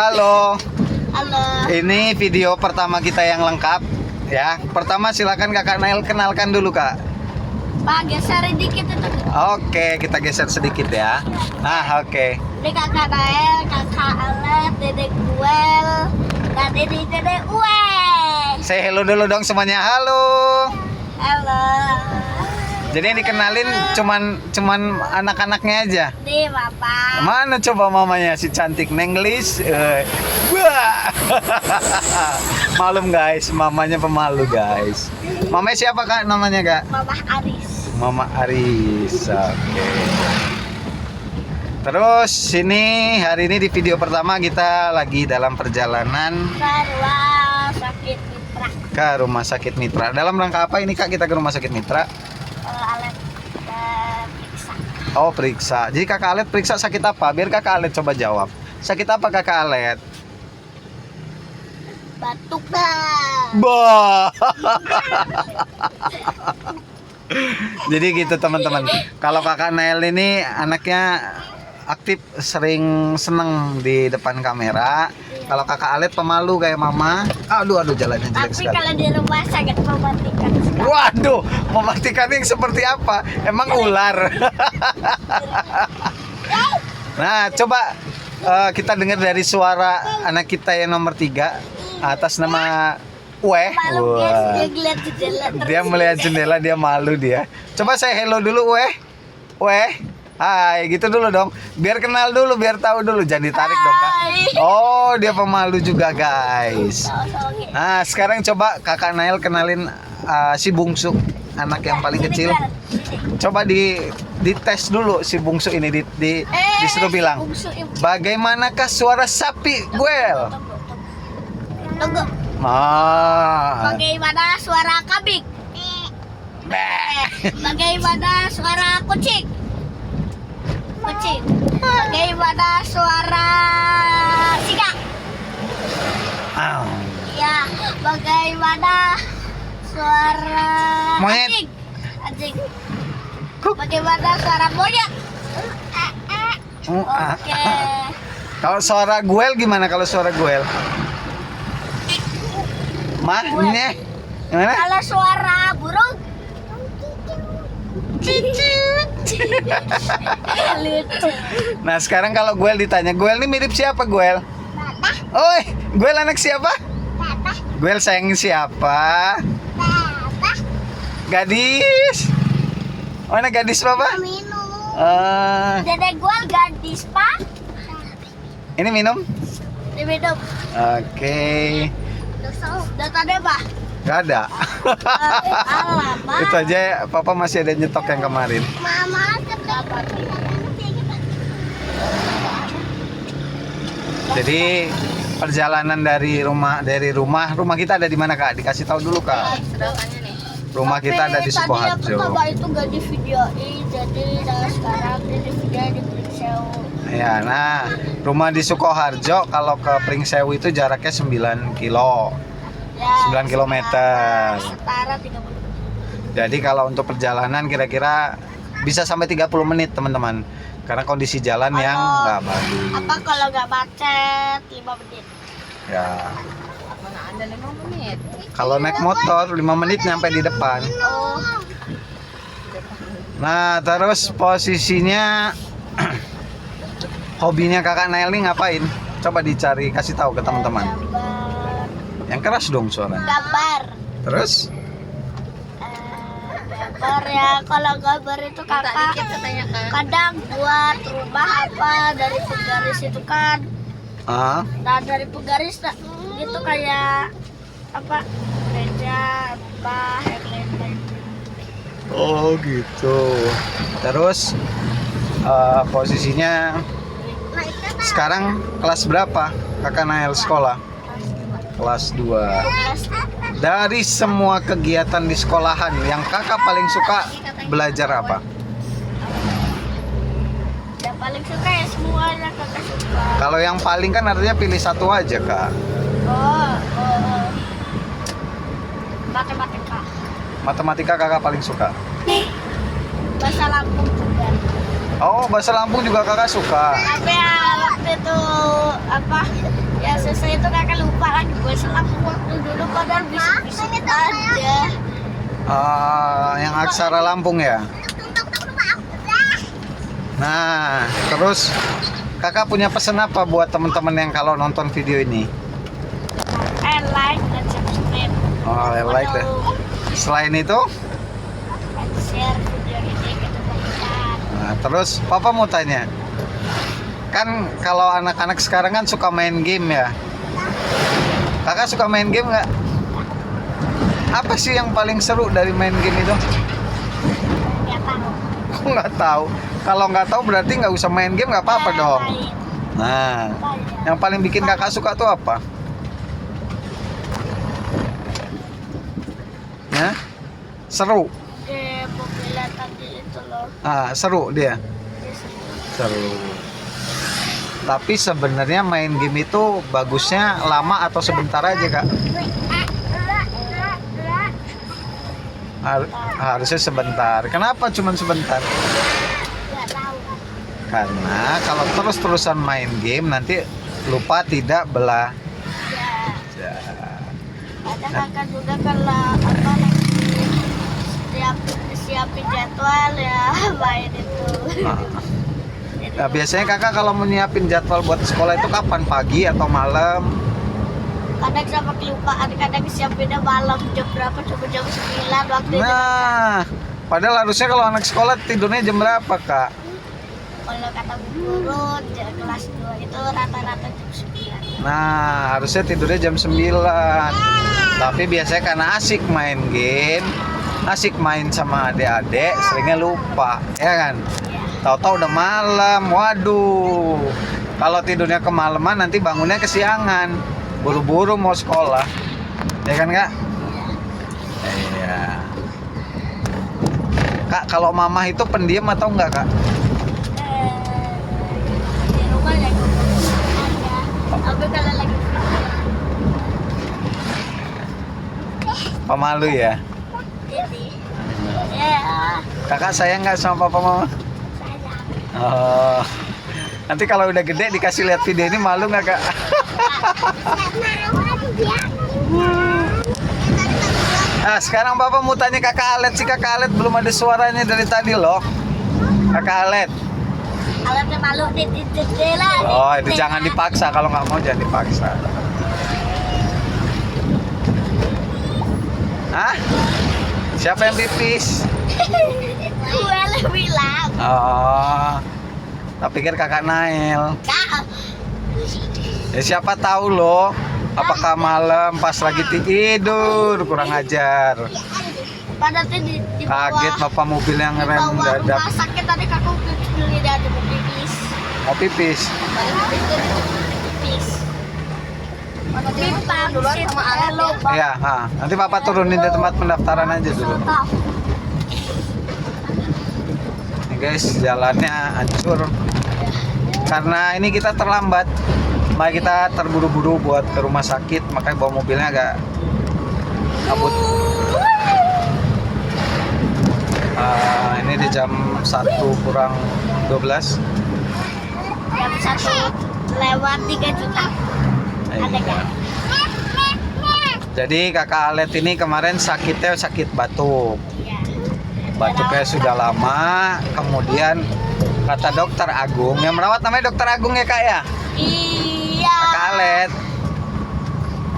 Halo. Halo. Ini video pertama kita yang lengkap ya. Pertama silakan Kakak Nail kenalkan dulu, Kak. Pak, geser dikit itu. Oke, kita geser sedikit ya. Nah, oke. Ini kakak Nael, kakak Alet, dedek Guel, dan dedek Uwe. Say hello dulu dong semuanya. Halo. Halo. Jadi yang dikenalin cuman anak-anaknya aja. Nih, Bapak. Mana coba mamanya si cantik Nenglis? Wah. Malum guys, mamanya pemalu guys. Mamanya siapa Kak namanya Kak? Mama Aris. Mama Aris. Oke. Terus hari ini di video pertama kita lagi dalam perjalanan Sarwa sakit mitra. ke Rumah Sakit Mitra. Dalam rangka apa ini Kak kita ke Rumah Sakit Mitra? Alet periksa. Oh, periksa. Jadi Kakak Alet periksa sakit apa? Biar Kakak Alet coba jawab. Sakit apa Kakak Alet? Batuk dah. Bah. Jadi gitu teman-teman. Kalau Kakak Nael ini anaknya aktif, sering seneng di depan kamera. Kalau Kakak Alet pemalu kayak mama. Aduh jalannya jelek Tapi sekali. kalau di rumah sangat mematikan sekali. Waduh, mematikan yang seperti apa? Emang ular. Nah, coba kita dengar dari suara anak kita yang nomor 3 atas nama Uwe. Malam guys, dia ngeliat jendela terus. Dia melihat jendela, dia malu dia. Coba saya hello dulu Uwe. Uwe. Hai, gitu dulu dong. Biar kenal dulu, biar tahu dulu. Jangan ditarik dong, Kak. Hai. Oh, dia pemalu juga, guys. Oke. Nah, sekarang coba Kakak Nael kenalin si bungsu, anak yang paling kecil. Coba dites dulu si bungsu ini disuruh bilang. Bagaimanakah suara sapi, Guel? Tunggu. Bagaimana suara kambing? Bagaimana suara kucing? Kucing. Bagaimana suara singa? Ya, bagaimana suara Monyet. anjing? Anjing. Bagaimana suara monyet? Oke. Kalau suara Guel gimana kalau suara Guel? Ini gimana? Kalau suara burung? Cicit. Lucu. Nah, sekarang kalau Guel ditanya, Guel ini mirip siapa, Guel? Oi, Guel anak siapa? Guel sayang siapa? Gadis. Mana gadis Papa? Minum. Dedek gue gadis, Pak. Ini minum? Diminum. Oke. Data deh, Pak. Gak ada. Alamak. Itu aja Papa masih ada nyetok yang kemarin. Mama Jadi perjalanan dari rumah kita ada di mana Kak? Dikasih tahu dulu Kak. Rumah kita ada di Sukoharjo. Tadi itu gak di videoin, jadi sekarang di video di Pringsewu. Ya, nah rumah di Sukoharjo kalau ke Pringsewu itu jaraknya 9 kilo. Ya, 9 kilometer. Setara 30. Jadi kalau untuk perjalanan kira-kira bisa sampai 30 menit teman-teman. Karena kondisi jalan yang nggak bagus. Apa kalau nggak macet 5 menit? Ya. Mana ada 5 menit? Kalau naik motor 5 menit nyampe di depan. Oh. Nah, terus posisinya hobinya Kakak Nael nih ngapain? Coba dicari, kasih tahu ke teman-teman. Gambar. Yang keras dong suaranya. Gambar. Terus? Gambar ya, kalau gambar itu kakak kadang buat rumah apa dari penggaris itu kan. Nah dari penggaris gitu kayak apa gereja apa lain-lain. Oh gitu. Terus posisinya sekarang kelas berapa Kakak Nael sekolah? Kelas 2. Dari semua kegiatan di sekolahan yang Kakak paling suka belajar apa? Yang paling suka ya semuanya kakak suka. Kalau yang paling kan artinya pilih satu aja Kak. Oh. Matematika. Matematika Kakak paling suka. Bahasa Lampung juga. Oh, bahasa Lampung juga Kakak suka. Tapi ya waktu itu apa Ya selesai itu kakak lupa lagi gue selang waktu dulu padahal bisa aja. Yang aksara Lampung ya. Nah, terus kakak punya pesan apa buat teman-teman yang kalau nonton video ini? Like dan subscribe. Like deh. Selain itu, Share video ini ke teman-teman. nah, terus papa mau tanya, kan kalau anak-anak sekarang kan suka main game ya. Kakak suka main game nggak? Apa sih yang paling seru dari main game itu? Nggak tahu. Aku nggak tahu. Kalau nggak tahu berarti nggak usah main game, nggak apa-apa dong. Nah, yang paling bikin kakak suka tuh apa? Ya, seru. Mobilan tadi itu loh. Seru dia. Seru. Tapi sebenarnya main game itu bagusnya lama atau sebentar aja kak? Harusnya sebentar. Kenapa cuma sebentar? Nggak tahu. Karena kalau terus-terusan main game nanti lupa tidak bela. Ya. Ada kakak juga kalau apa lagi siapin jadwal ya main itu. Nah, biasanya kakak kalau menyiapin jadwal buat sekolah itu kapan? Pagi atau malam? Kadang sama kelupaan, kadang siapinnya malam jam berapa? Coba jam 9 waktu itu. Nah, padahal harusnya kalau anak sekolah tidurnya jam berapa kak? Kalau kata guru kelas 2 itu rata-rata jam 9. Nah, harusnya tidurnya jam 9. Tapi biasanya karena asik main game, asik main sama adik-adik, seringnya lupa, ya kan? Tahu-tahu udah malam, waduh. Kalau tidurnya kemalaman nanti bangunnya kesiangan, buru-buru mau sekolah, ya kan kak? Iya. Kak, kalau mama itu pendiam atau enggak kak? Di rumah ya gue aja. Aku kalau lagi Pemalu ya? jadi ya Kakak sayang nggak sama papa mama? Oh, nanti kalau udah gede dikasih lihat video ini malu nggak kak? Nah, sekarang bapak mau tanya kakak Alet. Si kakak Alet belum ada suaranya dari tadi loh. Kakak Alet. alatnya malu di jendela. Oh, itu jangan dipaksa. Kalau nggak mau jangan dipaksa. Hah? Siapa yang pipis? Gue lebih bilang. Oh, tak pikir kakak Nail. Kak, Ya siapa tahu loh. Apakah malam pas lagi tidur kurang ajar. pada tadi di bawah. Kaget bapak mobil yang Di ngerem bawah mendadak. rumah sakit tadi kakak beli dari mau pipis. Mau pipis. Pada pipis tadi pipis. Pada pipa duluan sama alat ya. Iya, nanti bapak turunin di tempat pendaftaran aja dulu. Nih guys, jalannya hancur. Karena ini kita terlambat. Makanya kita terburu-buru buat ke rumah sakit, makanya bawa mobilnya agak kabut. Ini di jam 1 kurang 12. Jam 1 lewat 3 juta. Ada kan? Jadi kakak Alet ini kemarin sakitnya sakit batuk. Iya. Batuknya sudah lama, kemudian kata dokter Agung, yang merawat namanya dokter Agung ya kak ya? Iya. Kakak Alet.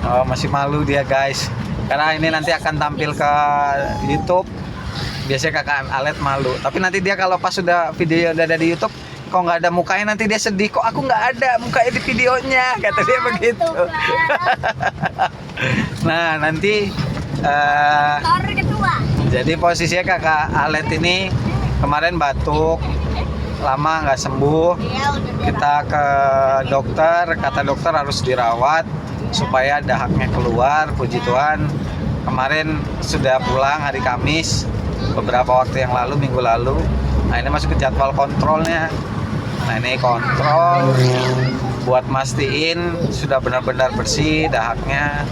Oh, masih malu dia guys. Karena ini nanti akan tampil ke YouTube. Biasanya kakak Alet malu. Tapi nanti dia kalau pas sudah video udah ada di YouTube, kok nggak ada mukanya nanti dia sedih. Kok aku nggak ada mukanya di videonya? Kata dia begitu. Nah nanti Tor kedua. jadi posisinya kakak Alet ini kemarin batuk lama nggak sembuh. Iya, udah Kita ke dokter, kata dokter harus dirawat supaya dahaknya keluar. Puji Tuhan kemarin sudah pulang hari Kamis beberapa waktu yang lalu, minggu lalu. Nah ini masuk ke jadwal kontrolnya. Nah ini kontrol buat mastiin sudah benar-benar bersih dahaknya.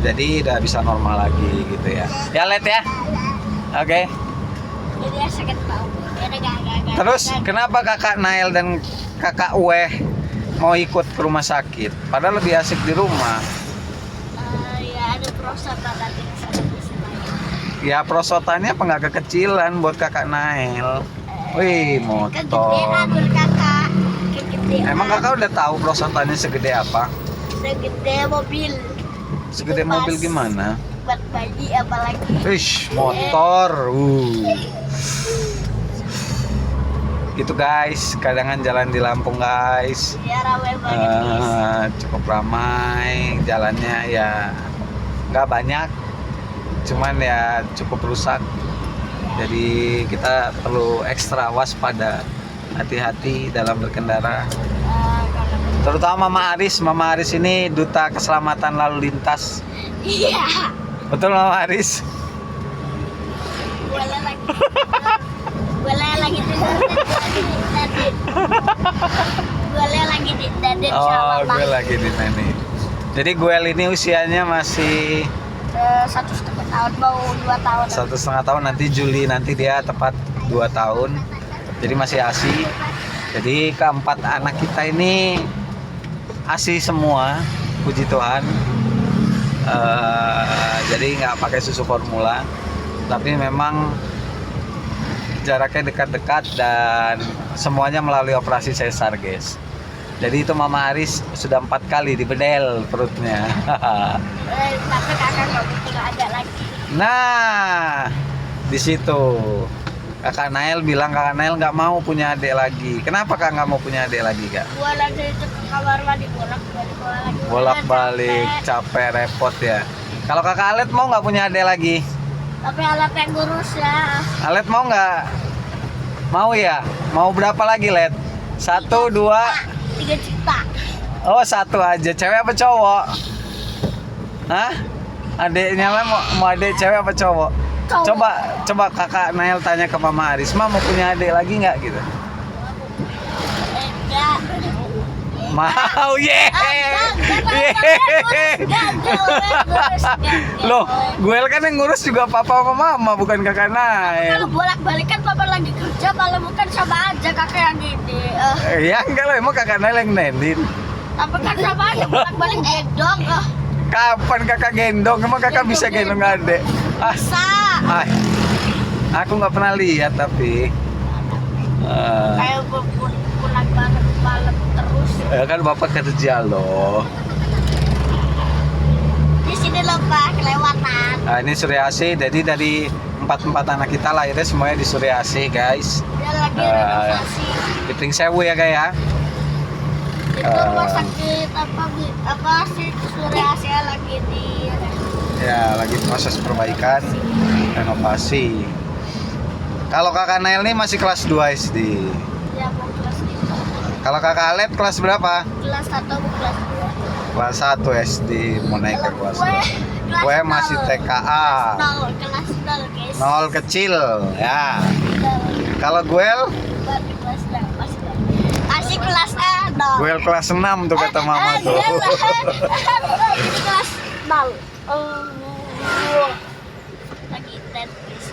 Jadi udah bisa normal lagi gitu ya. Ya Let ya. Oke. Jadi ya sakit bau. Terus kenapa kakak Nail dan kakak Weh mau ikut ke rumah sakit? Padahal lebih asik di rumah. Ya ada prostata tadi Ya prosotannya apa nggak kekecilan buat kakak Nael? Wih, kegedean motor. berkakak, kegedean. Emang kakak udah tahu prosotannya segede apa? Segede mobil. Segede Pas mobil gimana? Buat bayi apalagi. Wish, motor. Gitu guys, kadangan jalan di Lampung guys. Ya ramai banget. Cukup ramai, jalannya ya nggak banyak, cuman ya cukup rusak. Jadi kita perlu ekstra waspada, hati-hati dalam berkendara. Terutama Mama Aris ini duta keselamatan lalu lintas. Iya. Betul Mama Aris? Boleh lagi. Boleh lagi Dadin. Boleh lagi Dadin sama Oh, Mama. gue lagi di sini. Jadi Guel ini usianya masih 1,5 tahun, mau 2 tahun. 1,5 tahun, nanti Juli nanti dia tepat 2 tahun. Jadi masih ASI. Jadi keempat anak kita ini ASI semua, puji Tuhan. Jadi nggak pakai susu formula, tapi memang jaraknya dekat-dekat dan semuanya melalui operasi sesar guys. Jadi itu Mama Aris sudah 4 kali dibedel perutnya. Tapi kakak nggak butuh ada lagi. Nah, di situ kakak Nael bilang kakak Nael nggak mau punya adik lagi. Kenapa kak nggak mau punya adik lagi kak? Gua lagi itu ke kamar mandi Bolak-balik, capek, repot ya. Kalau kakak Alet mau nggak punya adik lagi? Tapi alat yang ngurus ya. Alet mau nggak? Mau ya? Mau berapa lagi Let? 1, 2. 3 juta. Oh 1 aja. Cewek apa cowok? Hah? Adiknya lah mau adik cewek apa cowok? Cowok. Coba kakak Nael tanya ke Mama Aris, mau punya adik lagi nggak gitu? Enggak. Mau, Loh, Guel kan yang ngurus juga papa sama mama, bukan kakak Nael. Kalau bolak-balik kan papa lagi kerja, kalau bukan sama aja kakak yang gini. Ya enggak lah, emang kakak Nael yang nelin. Tapi kan sama aja bolak-balik gendong. Kapan kakak gendong? Emang kakak bisa gendong adik? Bisa. Aku nggak pernah lihat tapi. Kayak pulang banget malam terus. Ya kan bapak kerja loh. Di sini loh Pak, kelewatan. Nah, ini Suryasi, jadi dari 4 anak kita lahirnya semuanya di Suryasi guys. Dia lagi renovasi. Di Pringsewu ya guys ya. Itu rumah sakit apa sih Surya Asia lagi di Ya lagi proses perbaikan, renovasi. Kalau kakak Nael nih masih kelas 2 SD. ya mau kelas itu. Kalau kakak Alet kelas berapa? Kelas 1 mau kelas 2. Kelas 1 SD mau naik ke kelas 2. Gue masih TKA. Kelas 0 guys. 0 kecil ya. Nol. Kalau Guel? Baru kelas 0 masih kelas A. Nol. Guel kelas 6 tuh kata mama tuh. Kelas 0. Lagi tennis.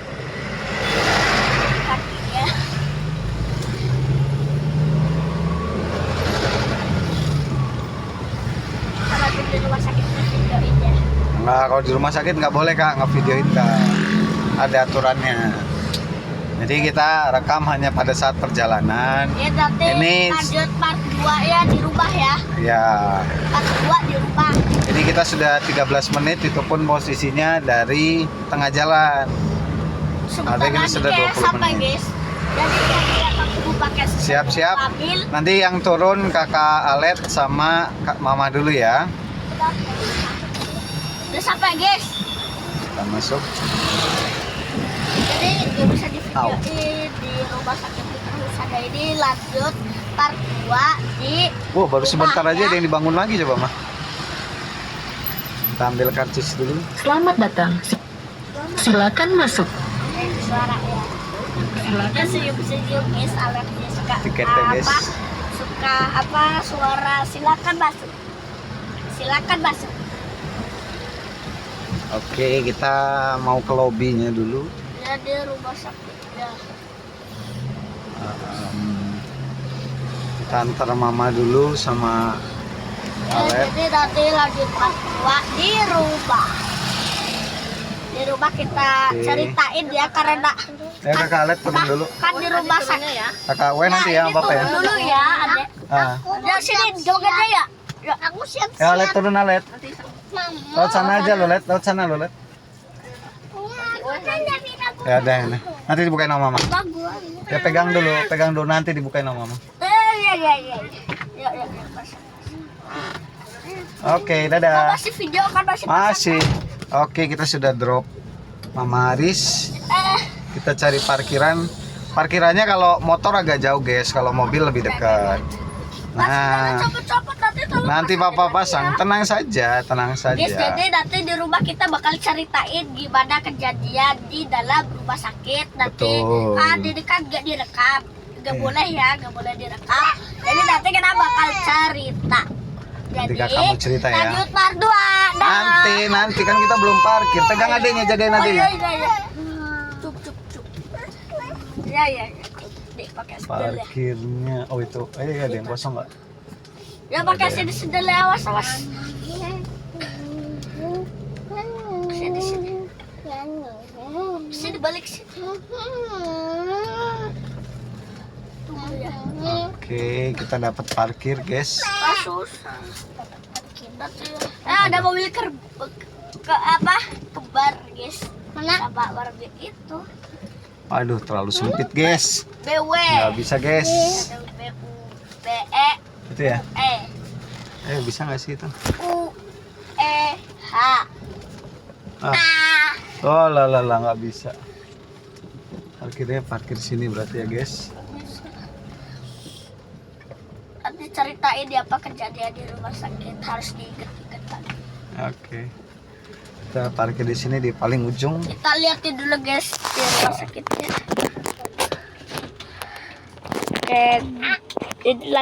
Kakinya. Kalau di rumah sakit videoin ya. Nggak, kalau di rumah sakit nggak boleh kak ngevideoin kak. Ada aturannya. Jadi kita rekam hanya pada saat perjalanan. Ya nanti Ini- lanjut part 2 ya di rumah ya. Ya. Part 2 di rumah. Jadi kita sudah 13 menit, itu pun posisinya dari tengah jalan. Sebentar Nanti kita lagi sudah kayak 20 sampai menit. guys. Jadi kayak aku pakai Siap-siap. mobil. Nanti yang turun kakak Alet sama kak Mama dulu ya. Udah sampai guys. Kita masuk. Jadi nggak bisa divideoin di rumah sakit terus ada ini lanjut part 2 di Wow, baru sebentar rumah, aja ya. ada yang dibangun lagi coba mah. Kita ambil karcis dulu. Selamat datang. Silakan masuk. Suara ya. Dia senyum-senyum guys, alertnya suka Tiketnya, guys. apa? Suka apa suara silakan masuk. Silakan masuk. Oke, kita mau ke lobbynya dulu. Ya di rumah sakit ya. Kita antar mama dulu sama Alet. Jadi nanti lanjut part 2 di rumah. Di rumah kita Oke. ceritain ya karena Kakak Alet turun dulu. kan di rumah sakit ya. Kakak W nanti ya, ini Bapak ya. turun dulu ya, Adek. Ah. Ya sini jogetnya ya. Ya, aku siap. Ya Alet turun Alet. Laut sana aja lo, Let. Laut sana lo, Let. Ya ada ini. Nanti dibukain sama mama. Ya pegang dulu nanti dibukain sama mama. Ya. Oke, dadah. Masih video kan Masih. Oke, kita sudah drop Mama Aris. Kita cari parkiran. Parkirannya kalau motor agak jauh, guys. Kalau mobil lebih dekat. Nah, nanti Papa pasang. Tenang saja, tenang Guys, saja. jadi nanti di rumah kita bakal ceritain gimana kejadian di dalam rumah sakit. Nanti Betul. direkam gak direkam, gak boleh ya, gak boleh direkam. Jadi nanti kita bakal cerita. Nanti Jadi kakak mau cerita ya. lanjut part 2. Nanti kan kita belum parkir. Pegang adiknya, jagain adiknya. Iya. Cup. Ya. Dek, pakai sendal ya. Parkirnya, oh itu, ada yang kosong nggak? Ya pakai sendal ya, awas. Sini balik sini. Tunggu ya. Oke, kita dapat parkir, guys. Susah. Ada mobil kebar, guys. Mana? Apa warga itu? Aduh, terlalu sempit, guys. BW. Nggak bisa, guys. BE Itu ya? E Bisa nggak sih itu? UEH. Ah. Oh, nggak bisa. Parkirnya parkir sini berarti ya, guys. Nanti ceritain apa kejadian di rumah sakit, harus diinget-inget lagi. Oke. Kita parkir di sini di paling ujung. Kita liatin dulu guys di rumah sakitnya. Oke, ini